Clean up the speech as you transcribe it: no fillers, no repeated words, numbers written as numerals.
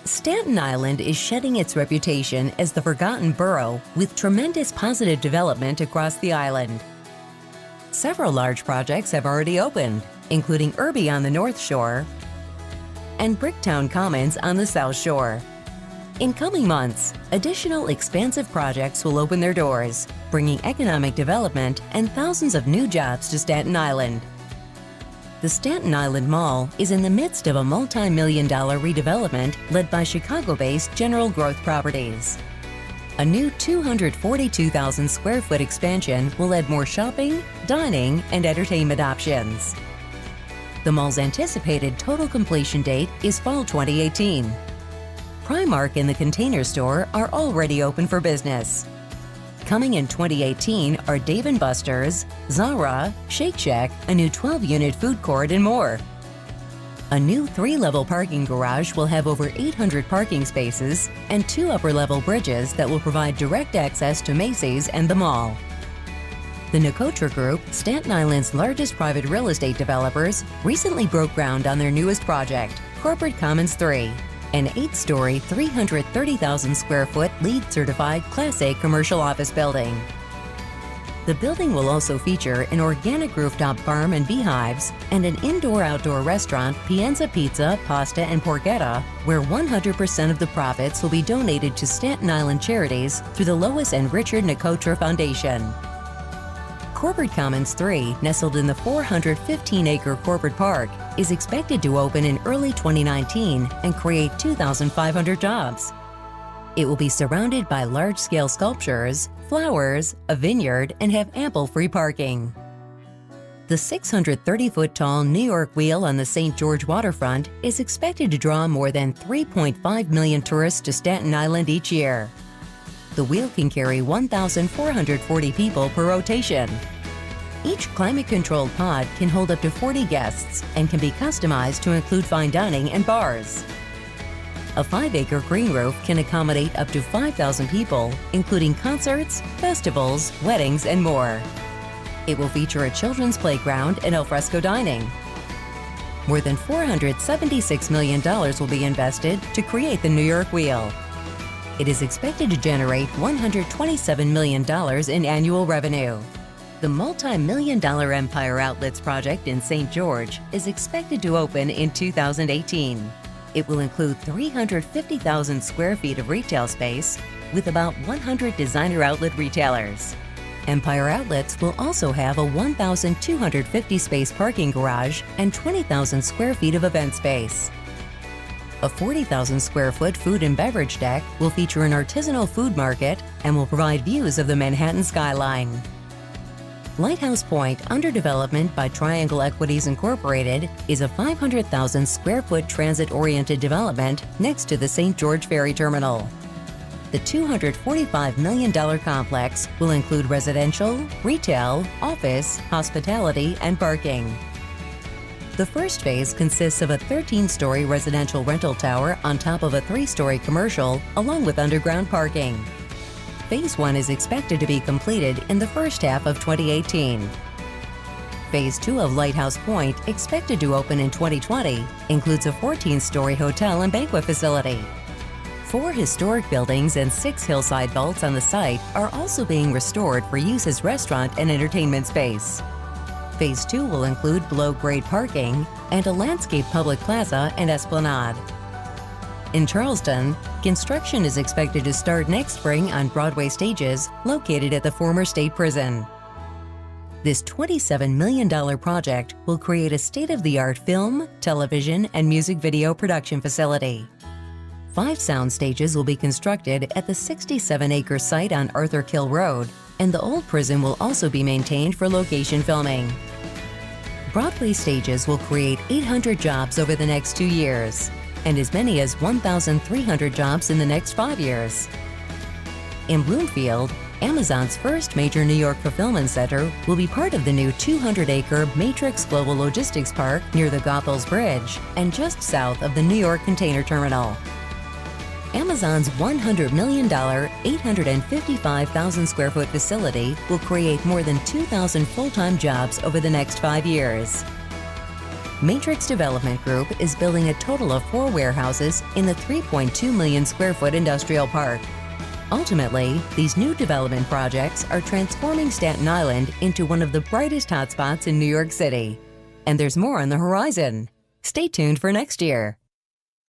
Staten Island is shedding its reputation as the forgotten borough with tremendous positive development across the island. Several large projects have already opened, including Irby on the North Shore and Bricktown Commons on the South Shore. In coming months, additional expansive projects will open their doors, bringing economic development and thousands of new jobs to Staten Island. The Staten Island Mall is in the midst of a multi-million-dollar redevelopment led by Chicago-based General Growth Properties. A new 242,000 square foot expansion will add more shopping, dining, and entertainment options. The mall's anticipated total completion date is fall 2018. Primark and the Container Store are already open for business. Coming in 2018 are Dave & Buster's, Zara, Shake Shack, a new 12-unit food court, and more. A new 3-level parking garage will have over 800 parking spaces and 2 upper-level bridges that will provide direct access to Macy's and the mall. The Nicotra Group, Staten Island's largest private real estate developers, recently broke ground on their newest project, Corporate Commons 3. An 8-story, 330,000 square foot LEED-certified Class A commercial office building. The building will also feature an organic rooftop farm and beehives and an indoor-outdoor restaurant, Pienza Pizza, Pasta, and Porchetta, where 100% of the profits will be donated to Staten Island charities through the Lois and Richard Nicotra Foundation. Corporate Commons 3, nestled in the 415-acre corporate park, is expected to open in early 2019 and create 2,500 jobs. It will be surrounded by large-scale sculptures, flowers, a vineyard, and have ample free parking. The 630-foot-tall New York Wheel on the St. George waterfront is expected to draw more than 3.5 million tourists to Staten Island each year. The wheel can carry 1,440 people per rotation. Each climate-controlled pod can hold up to 40 guests and can be customized to include fine dining and bars. A 5-acre green roof can accommodate up to 5,000 people, including concerts, festivals, weddings, and more. It will feature a children's playground and alfresco dining. More than $476 million will be invested to create the New York Wheel. It is expected to generate $127 million in annual revenue. The multi-million-dollar Empire Outlets project in St. George is expected to open in 2018. It will include 350,000 square feet of retail space with about 100 designer outlet retailers. Empire Outlets will also have a 1,250-space parking garage and 20,000 square feet of event space. A 40,000 square foot food and beverage deck will feature an artisanal food market and will provide views of the Manhattan skyline. Lighthouse Point, under development by Triangle Equities Incorporated, is a 500,000 square foot transit-oriented development next to the St. George Ferry Terminal. The $245 million complex will include residential, retail, office, hospitality, and parking. The first phase consists of a 13-story residential rental tower on top of a 3-story commercial, along with underground parking. Phase 1 is expected to be completed in the first half of 2018. Phase 2 of Lighthouse Point, expected to open in 2020, includes a 14-story hotel and banquet facility. 4 historic buildings and 6 hillside vaults on the site are also being restored for use as restaurant and entertainment space. Phase 2 will include below-grade parking and a landscape public plaza and esplanade. In Charleston, construction is expected to start next spring on Broadway stages located at the former state prison. This $27 million project will create a state-of-the-art film, television, and music video production facility. 5 sound stages will be constructed at the 67-acre site on Arthur Kill Road, and the old prison will also be maintained for location filming. Broadway stages will create 800 jobs over the next 2 years, and as many as 1,300 jobs in the next 5 years. In Bloomfield, Amazon's first major New York fulfillment center will be part of the new 200-acre Matrix Global Logistics Park near the Goethals Bridge and just south of the New York Container Terminal. Amazon's $100 million, 855,000 square foot facility will create more than 2,000 full-time jobs over the next 5 years. Matrix Development Group is building a total of 4 warehouses in the 3.2 million square foot industrial park. Ultimately, these new development projects are transforming Staten Island into one of the brightest hotspots in New York City. And there's more on the horizon. Stay tuned for next year.